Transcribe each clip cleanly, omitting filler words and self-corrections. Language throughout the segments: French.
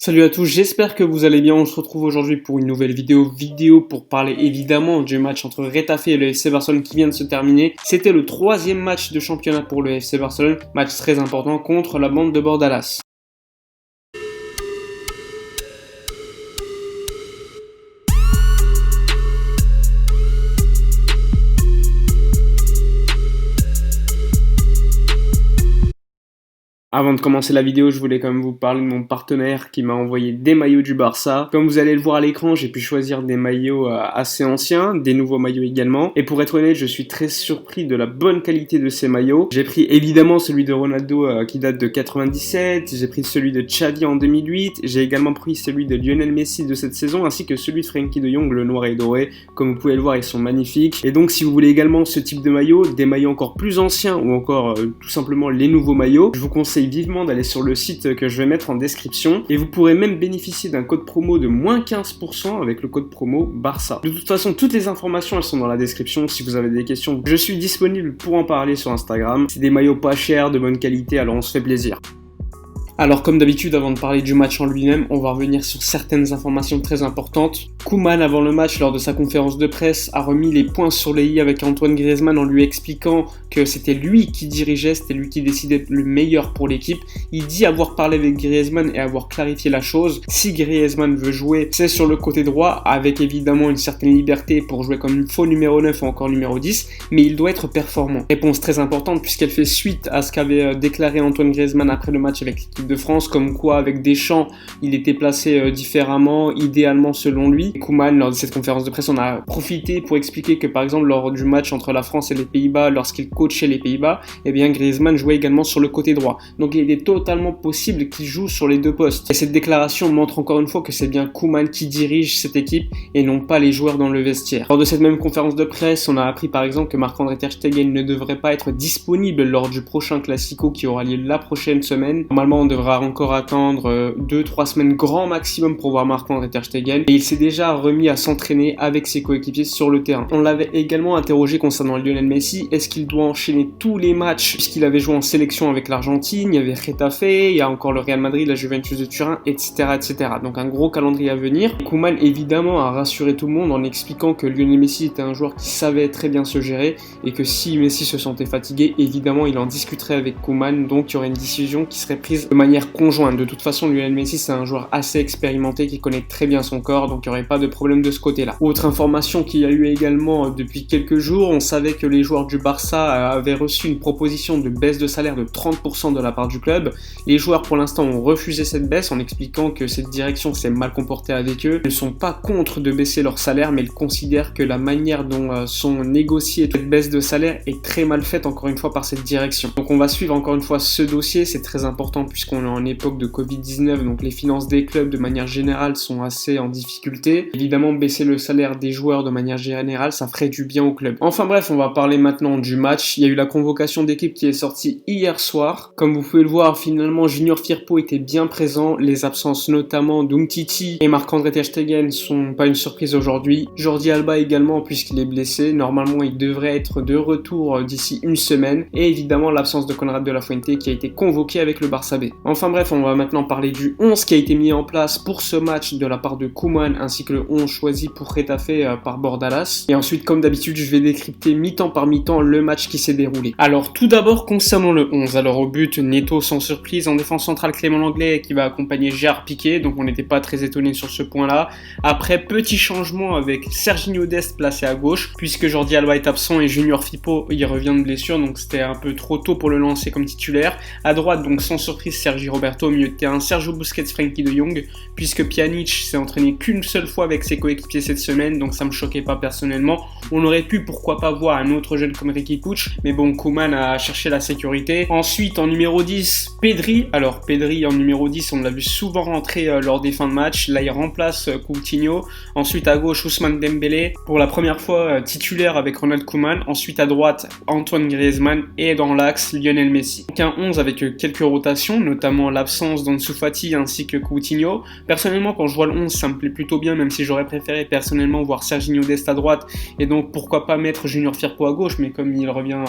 Salut à tous, j'espère que vous allez bien. On se retrouve aujourd'hui pour une nouvelle vidéo pour parler évidemment du match entre Retafe et le FC Barcelone qui vient de se terminer. C'était le troisième match de championnat pour le FC Barcelone, match très important contre la bande de Bordalas. Avant de commencer la vidéo, je voulais quand même vous parler de mon partenaire qui m'a envoyé des maillots du Barça. Comme vous allez le voir à l'écran, j'ai pu choisir des maillots assez anciens, des nouveaux maillots également. Et pour être honnête, je suis très surpris de la bonne qualité de ces maillots. J'ai pris évidemment celui de Ronaldo qui date de 97, j'ai pris celui de Xavi en 2008, j'ai également pris celui de Lionel Messi de cette saison, ainsi que celui de Frenkie de Jong, le noir et doré. Comme vous pouvez le voir, ils sont magnifiques. Et donc si vous voulez également ce type de maillot, des maillots encore plus anciens ou encore tout simplement les nouveaux maillots, je vous conseille vivement d'aller sur le site que je vais mettre en description et vous pourrez même bénéficier d'un code promo de moins 15% avec le code promo Barça. De toute façon, toutes les informations elles sont dans la description. Si vous avez des questions, je suis disponible pour en parler sur Instagram. C'est des maillots pas chers, de bonne qualité, alors on se fait plaisir. Alors comme d'habitude, avant de parler du match en lui-même, on va revenir sur certaines informations très importantes. Koeman, avant le match, lors de sa conférence de presse, a remis les points sur les i avec Antoine Griezmann en lui expliquant que c'était lui qui dirigeait, c'était lui qui décidait le meilleur pour l'équipe. Il dit avoir parlé avec Griezmann et avoir clarifié la chose. Si Griezmann veut jouer, c'est sur le côté droit, avec évidemment une certaine liberté pour jouer comme une faux numéro 9 ou encore numéro 10, mais il doit être performant. Réponse très importante puisqu'elle fait suite à ce qu'avait déclaré Antoine Griezmann après le match avec l'équipe de France, comme quoi avec Deschamps, il était placé différemment, idéalement selon lui. Koeman, lors de cette conférence de presse, on a profité pour expliquer que par exemple lors du match entre la France et les Pays-Bas, lorsqu'il coachait les Pays-Bas, eh bien Griezmann jouait également sur le côté droit. Donc il est totalement possible qu'il joue sur les deux postes. Et cette déclaration montre encore une fois que c'est bien Koeman qui dirige cette équipe et non pas les joueurs dans le vestiaire. Lors de cette même conférence de presse, on a appris par exemple que Marc-André Ter Stegen ne devrait pas être disponible lors du prochain Classico qui aura lieu la prochaine semaine. Normalement, on devra encore attendre 2-3 semaines grand maximum pour voir Marc-André Ter Stegen et il s'est déjà remis à s'entraîner avec ses coéquipiers sur le terrain. On l'avait également interrogé concernant Lionel Messi, est-ce qu'il doit enchaîner tous les matchs puisqu'il avait joué en sélection avec l'Argentine, il y avait Retafe, il y a encore le Real Madrid, la Juventus de Turin, etc. Donc un gros calendrier à venir. Koeman évidemment a rassuré tout le monde en expliquant que Lionel Messi était un joueur qui savait très bien se gérer et que si Messi se sentait fatigué, évidemment il en discuterait avec Koeman, donc il y aurait une décision qui serait prise de manière conjointe. De toute façon, Lionel Messi c'est un joueur assez expérimenté qui connaît très bien son corps, donc il n'y aurait pas de problème de ce côté-là. Autre information qu'il y a eu également depuis quelques jours, on savait que les joueurs du Barça avaient reçu une proposition de baisse de salaire de 30% de la part du club. Les joueurs pour l'instant ont refusé cette baisse en expliquant que cette direction s'est mal comportée avec eux. Ils ne sont pas contre de baisser leur salaire, mais ils considèrent que la manière dont sont négociées cette baisse de salaire est très mal faite encore une fois par cette direction. Donc on va suivre encore une fois ce dossier, c'est très important puisqu'on est en époque de Covid-19, donc les finances des clubs de manière générale sont assez en difficulté. Évidemment, baisser le salaire des joueurs de manière générale, ça ferait du bien au club. Enfin bref, on va parler maintenant du match. Il y a eu la convocation d'équipe qui est sortie hier soir. Comme vous pouvez le voir, finalement, Junior Firpo était bien présent. Les absences notamment d'Umtiti et Marc-André Ter Stegen sont pas une surprise aujourd'hui. Jordi Alba également, puisqu'il est blessé. Normalement, il devrait être de retour d'ici une semaine. Et évidemment, l'absence de Konrad de la Fuente qui a été convoqué avec le Barça B. Enfin bref, on va maintenant parler du 11 qui a été mis en place pour ce match de la part de Koeman ainsi que le 11 choisi pour Retafe par Bordalas. Et ensuite, comme d'habitude, je vais décrypter mi-temps par mi-temps le match qui s'est déroulé. Alors tout d'abord concernant le 11. Alors au but, Neto sans surprise, en défense centrale Clément Lenglet qui va accompagner Gérard Piqué, donc on n'était pas très étonné sur ce point-là. Après, petit changement avec Serginho Dest placé à gauche, puisque Jordi Alba est absent et Junior Firpo il revient de blessure, donc c'était un peu trop tôt pour le lancer comme titulaire. À droite, donc sans surprise, Sergi Roberto au milieu de terrain, Sergio Busquets, Frenkie de Jong, puisque Pjanic s'est entraîné qu'une seule fois avec ses coéquipiers cette semaine, donc ça me choquait pas personnellement. On aurait pu pourquoi pas voir un autre jeune comme Riqui Puig, mais bon, Koeman a cherché la sécurité. Ensuite, en numéro 10, Pedri. Alors Pedri en numéro 10, on l'a vu souvent rentrer lors des fins de match. Là, il remplace Coutinho. Ensuite, à gauche, Ousmane Dembélé, pour la première fois titulaire avec Ronald Koeman. Ensuite, à droite, Antoine Griezmann et dans l'axe, Lionel Messi. Donc un 11 avec quelques rotations, notamment notamment l'absence d'Ansu Fati ainsi que Coutinho. Personnellement, quand je vois le 11, ça me plaît plutôt bien, même si j'aurais préféré personnellement voir Serginho Dest à droite, et donc pourquoi pas mettre Junior Firpo à gauche, mais comme il revient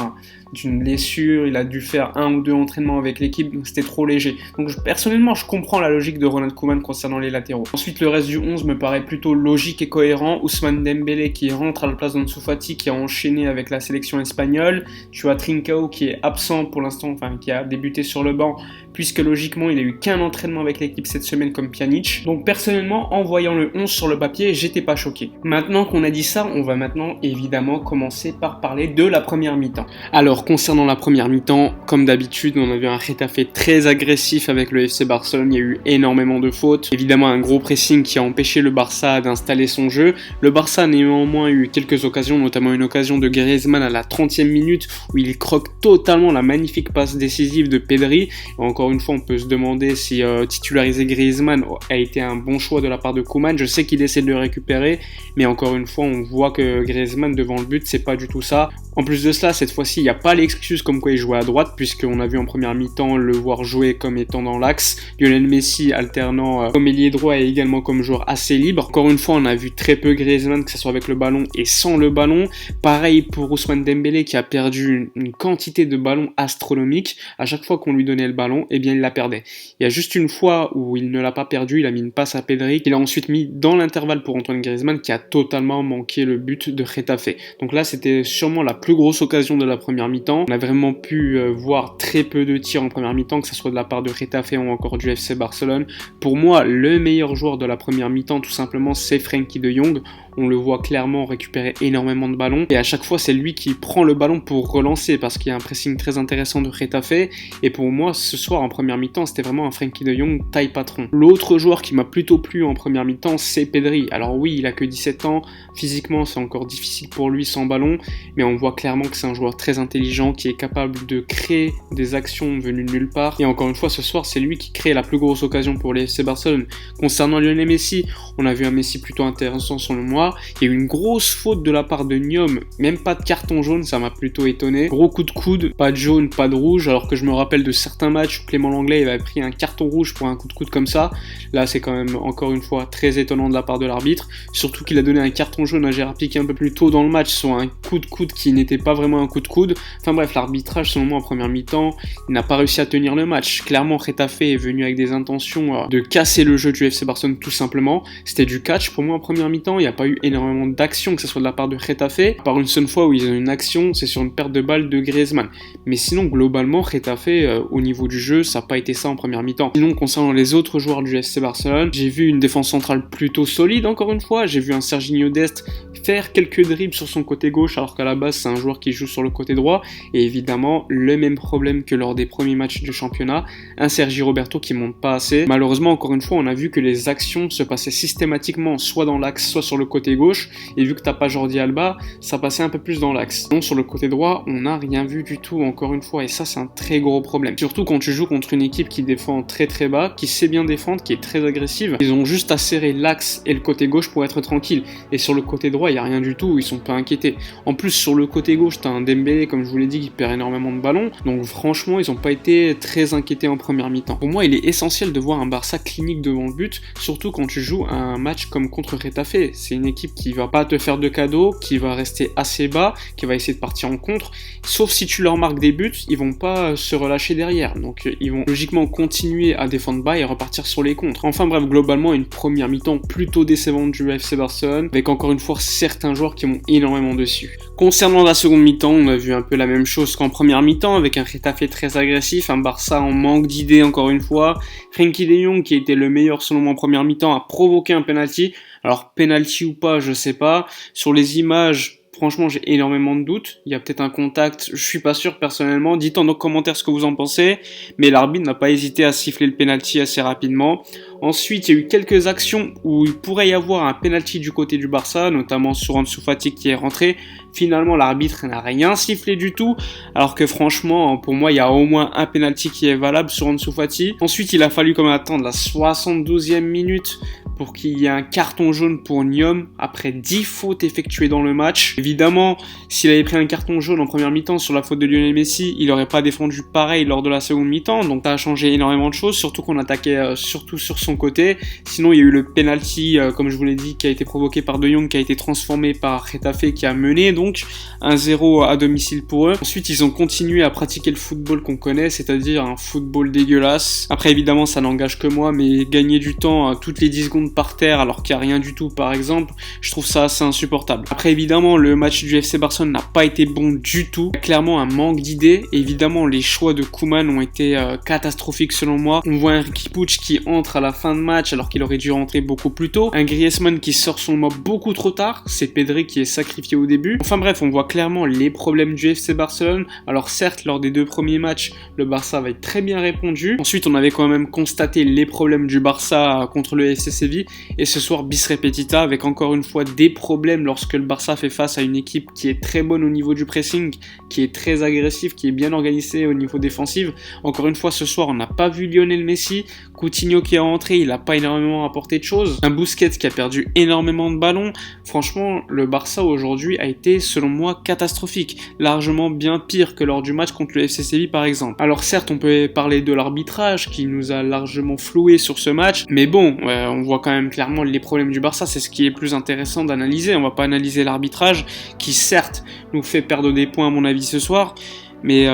d'une blessure, il a dû faire 1 ou 2 entraînements avec l'équipe, donc c'était trop léger. Donc personnellement, je comprends la logique de Ronald Koeman concernant les latéraux. Ensuite, le reste du 11 me paraît plutôt logique et cohérent. Ousmane Dembélé qui rentre à la place d'Ansu Fati, qui a enchaîné avec la sélection espagnole. Tu as Trincao qui est absent pour l'instant, enfin qui a débuté sur le banc, puisque logiquement il a eu qu'un entraînement avec l'équipe cette semaine comme Pjanic. Donc personnellement, en voyant le 11 sur le papier, j'étais pas choqué. Maintenant qu'on a dit ça, on va maintenant évidemment commencer par parler de la première mi-temps. Alors concernant la première mi-temps, comme d'habitude, on a vu un Getafe très agressif avec le FC Barcelone, il y a eu énormément de fautes. Évidemment un gros pressing qui a empêché le Barça d'installer son jeu. Le Barça a néanmoins eu quelques occasions, notamment une occasion de Griezmann à la 30e minute où il croque totalement la magnifique passe décisive de Pedri. Et encore une fois, on peut se demander si titulariser Griezmann a été un bon choix de la part de Koeman. Je sais qu'il essaie de le récupérer, mais encore une fois, on voit que Griezmann devant le but, c'est pas du tout ça. En plus de cela, cette fois-ci, il n'y a pas l'excuse comme quoi il jouait à droite, puisqu'on a vu en première mi-temps le voir jouer comme étant dans l'axe. Lionel Messi alternant comme ailier droit et également comme joueur assez libre. Encore une fois, on a vu très peu Griezmann, que ce soit avec le ballon et sans le ballon. Pareil pour Ousmane Dembélé qui a perdu une quantité de ballons astronomique. À chaque fois qu'on lui donnait le ballon, eh bien il la perdait. Il y a juste une fois où il ne l'a pas perdu, il a mis une passe à Pedri, qu'il a ensuite mis dans l'intervalle pour Antoine Griezmann qui a totalement manqué le but de Getafe. Donc là, c'était sûrement la plus grosse occasion de la première mi-temps. On a vraiment pu voir très peu de tirs en première mi-temps, que ce soit de la part de Getafe ou encore du FC Barcelone. Pour moi, le meilleur joueur de la première mi-temps, tout simplement, c'est Frenkie de Jong. On le voit clairement récupérer énormément de ballons et à chaque fois c'est lui qui prend le ballon pour relancer parce qu'il y a un pressing très intéressant de Getafe. Et pour moi ce soir en première mi-temps c'était vraiment un Frenkie de Jong taille patron. L'autre joueur qui m'a plutôt plu en première mi-temps c'est Pedri. Alors oui, il a que 17 ans, physiquement c'est encore difficile pour lui sans ballon, mais on voit clairement que c'est un joueur très intelligent qui est capable de créer des actions venues de nulle part. Et encore une fois ce soir c'est lui qui crée la plus grosse occasion pour les FC Barcelone. Concernant Lionel Messi, on a vu un Messi plutôt intéressant selon moi. Il y a eu une grosse faute de la part de Nyom, même pas de carton jaune, ça m'a plutôt étonné. Gros coup de coude, pas de jaune, pas de rouge, alors que je me rappelle de certains matchs où Clément Lenglet avait pris un carton rouge pour un coup de coude comme ça. Là c'est quand même encore une fois très étonnant de la part de l'arbitre, surtout qu'il a donné un carton jaune à Gérard Piqué un peu plus tôt dans le match sur un coup de coude qui n'était pas vraiment un coup de coude. Enfin bref, l'arbitrage selon moi en première mi-temps, il n'a pas réussi à tenir le match. Clairement Getafe est venu avec des intentions de casser le jeu du FC Barcelone tout simplement. C'était du catch pour moi en première mi-temps, il n'y a pas eu énormément d'action, que ce soit de la part de Getafe. Par une seule fois où ils ont une action, c'est sur une perte de balle de Griezmann. Mais sinon, globalement, Getafe, au niveau du jeu, ça n'a pas été ça en première mi-temps. Sinon, concernant les autres joueurs du FC Barcelone, j'ai vu une défense centrale plutôt solide, encore une fois. J'ai vu un Serginho Dest faire quelques dribbles sur son côté gauche, alors qu'à la base, c'est un joueur qui joue sur le côté droit. Et évidemment, le même problème que lors des premiers matchs du championnat, un Sergi Roberto qui monte pas assez. Malheureusement, encore une fois, on a vu que les actions se passaient systématiquement soit dans l'axe, soit sur le côté gauche. Et vu que t'as pas Jordi Alba, ça passait un peu plus dans l'axe. Donc sur le côté droit, on n'a rien vu du tout encore une fois, et ça c'est un très gros problème. Surtout quand tu joues contre une équipe qui défend très très bas, qui sait bien défendre, qui est très agressive. Ils ont juste à serrer l'axe et le côté gauche pour être tranquille. Et sur le côté droit, il y a rien du tout, ils sont pas inquiétés. En plus sur le côté gauche, t'as un Dembélé comme je vous l'ai dit qui perd énormément de ballons. Donc franchement, ils ont pas été très inquiétés en première mi-temps. Pour moi, il est essentiel de voir un Barça clinique devant le but, surtout quand tu joues un match comme contre Getafe. C'est une équipe qui va pas te faire de cadeaux, qui va rester assez bas, qui va essayer de partir en contre, sauf si tu leur marques des buts, ils vont pas se relâcher derrière, donc ils vont logiquement continuer à défendre bas et repartir sur les contres. Enfin bref, globalement une première mi-temps plutôt décevante du FC Barcelone, avec encore une fois certains joueurs qui m'ont énormément déçu. Concernant la seconde mi-temps, on a vu un peu la même chose qu'en première mi-temps, avec un Getafe très agressif, un Barça en manque d'idées encore une fois. Frenkie de Jong, qui était le meilleur selon moi en première mi-temps, a provoqué un penalty. Alors penalty ou pas, je sais pas. Sur les images, franchement, j'ai énormément de doutes. Il y a peut-être un contact, je suis pas sûr personnellement. Dites en nos commentaires ce que vous en pensez. Mais l'arbitre n'a pas hésité à siffler le penalty assez rapidement. Ensuite, il y a eu quelques actions où il pourrait y avoir un penalty du côté du Barça, notamment sur Ansu Fati qui est rentré. Finalement, l'arbitre n'a rien sifflé du tout, alors que franchement, pour moi, il y a au moins un penalty qui est valable sur Ansu Fati. Ensuite, il a fallu quand même attendre la 72e minute pour qu'il y ait un carton jaune pour Nyom après 10 fautes effectuées dans le match. Évidemment, s'il avait pris un carton jaune en première mi-temps sur la faute de Lionel Messi, il n'aurait pas défendu pareil lors de la seconde mi-temps, donc ça a changé énormément de choses, surtout qu'on attaquait surtout sur son côté. Sinon, il y a eu le penalty, comme je vous l'ai dit, qui a été provoqué par De Jong, qui a été transformé par Getafe, qui a mené donc 1-0 à domicile pour eux. Ensuite, ils ont continué à pratiquer le football qu'on connaît, c'est-à-dire un football dégueulasse. Après, évidemment, ça n'engage que moi, mais gagner du temps toutes les 10 secondes par terre alors qu'il n'y a rien du tout, par exemple, je trouve ça assez insupportable. Après, évidemment, le match du FC Barcelone n'a pas été bon du tout. Il y a clairement un manque d'idées. Et évidemment, les choix de Koeman ont été catastrophiques selon moi. On voit un Riqui Puig qui entre à la fin de match alors qu'il aurait dû rentrer beaucoup plus tôt. Un Griezmann qui sort son mob beaucoup trop tard. C'est Pedri qui est sacrifié au début. Enfin bref, on voit clairement les problèmes du FC Barcelone. Alors certes, lors des 2 premiers matchs, le Barça avait très bien répondu. Ensuite, on avait quand même constaté les problèmes du Barça contre le FC Séville. Et ce soir, bis repetita, avec encore une fois des problèmes lorsque le Barça fait face à une équipe qui est très bonne au niveau du pressing, qui est très agressive, qui est bien organisée au niveau défensif. Encore une fois, ce soir, on n'a pas vu Lionel Messi. Coutinho qui est rentré, il n'a pas énormément apporté de choses. Un Busquets qui a perdu énormément de ballons. Franchement, le Barça aujourd'hui a été, selon moi, catastrophique. Largement bien pire que lors du match contre le FC Séville, par exemple. Alors certes, on peut parler de l'arbitrage qui nous a largement floué sur ce match. Mais bon, on voit quand même clairement les problèmes du Barça. C'est ce qui est plus intéressant d'analyser. On va pas analyser l'arbitrage qui, certes, nous fait perdre des points, à mon avis, ce soir. Mais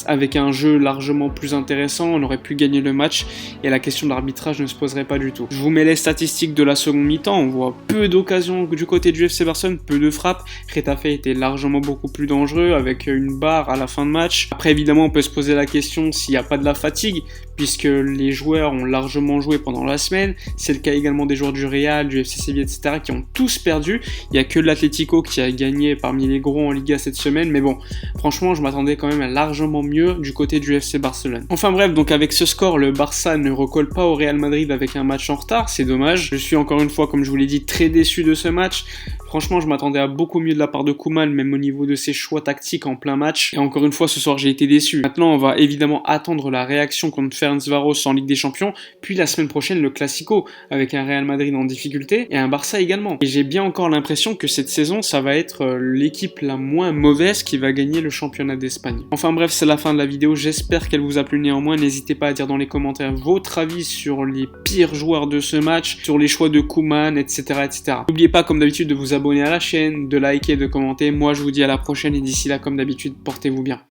avec un jeu largement plus intéressant, on aurait pu gagner le match et la question de l'arbitrage ne se poserait pas du tout. Je vous mets les statistiques de la seconde mi-temps, on voit peu d'occasions du côté du FC Barcelone, peu de frappes. Getafe était largement beaucoup plus dangereux avec une barre à la fin de match. Après évidemment on peut se poser la question s'il n'y a pas de la fatigue, puisque les joueurs ont largement joué pendant la semaine. C'est le cas également des joueurs du Real, du FC Séville, etc. qui ont tous perdu. Il n'y a que l'Atlético qui a gagné parmi les gros en Liga cette semaine, mais bon, franchement je m'attendais quand même à largement mieux du côté du FC Barcelone. Enfin bref, donc avec ce score, le Barça ne recolle pas au Real Madrid avec un match en retard, c'est dommage. Je suis encore une fois, comme je vous l'ai dit, très déçu de ce match. Franchement, je m'attendais à beaucoup mieux de la part de Koeman, même au niveau de ses choix tactiques en plein match. Et encore une fois, ce soir, j'ai été déçu. Maintenant, on va évidemment attendre la réaction contre Ferencváros en Ligue des Champions, puis la semaine prochaine, le Classico, avec un Real Madrid en difficulté et un Barça également. Et j'ai bien encore l'impression que cette saison, ça va être l'équipe la moins mauvaise qui va gagner le championnat d'Espagne. Enfin bref, c'est la fin de la vidéo. J'espère qu'elle vous a plu néanmoins. N'hésitez pas à dire dans les commentaires votre avis sur les pires joueurs de ce match, sur les choix de Koeman, etc., etc. N'oubliez pas, comme d'habitude, de vous abonner à la chaîne, de liker, de commenter. Moi, je vous dis à la prochaine et d'ici là, comme d'habitude, portez-vous bien.